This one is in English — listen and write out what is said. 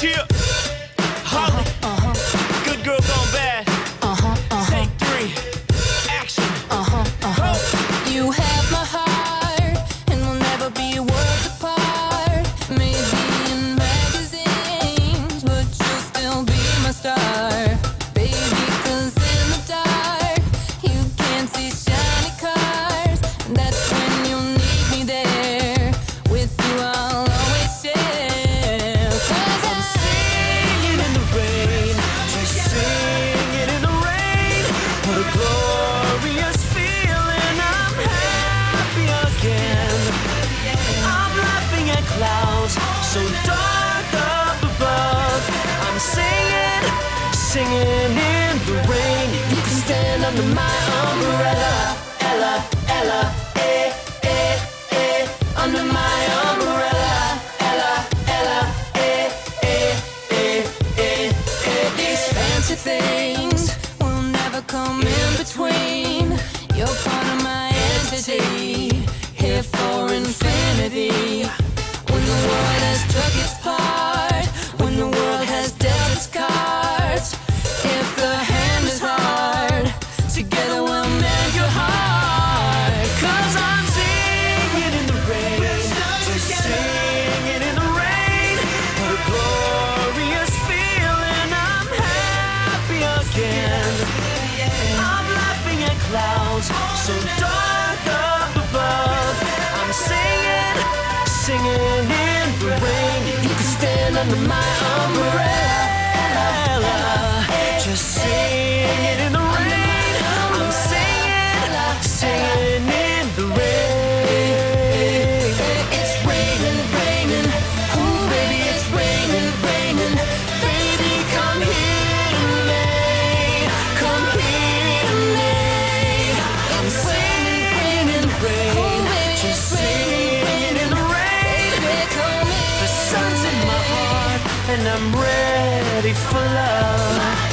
Cheer. Holly. Good girl gone bad. Take three. Action. You have my heart, and we'll never be worlds apart. Maybe in magazines, but you'll still be my star, baby. 'Cause in the dark, you can't see shiny cars. That's when you'll need me there. With you, I'll always share. 'Cause I'm singing in the rain, just singing in the rain. What a glorious feeling, I'm happy again. I'm laughing at clouds so dark up above. I'm singing, singing in the rain. You can stand under my umbrella, Ella, Ella, under my umbrella, Ella, Ella, these fancy things will never come in between. You're part of my entity, here for infinity. When the world has struck its part, when the world has dealt its cards, if the hand is hard, together we'll mend your heart. 'cause I'm singing in the rain, just singing in the rain. What a glorious feeling, I'm happy again. I'm laughing at clouds so dark up above. I'm singing, singing in the rain. You can stand under my umbrella, just singing in the rain. I'm singing, singing in the rain. It's raining, raining, ooh baby, it's raining, raining. Baby, come here to me, come here to me. I'm singing in the rain, just singing in the rain. Baby, come The here. sun's in my heart and I'm ready for love.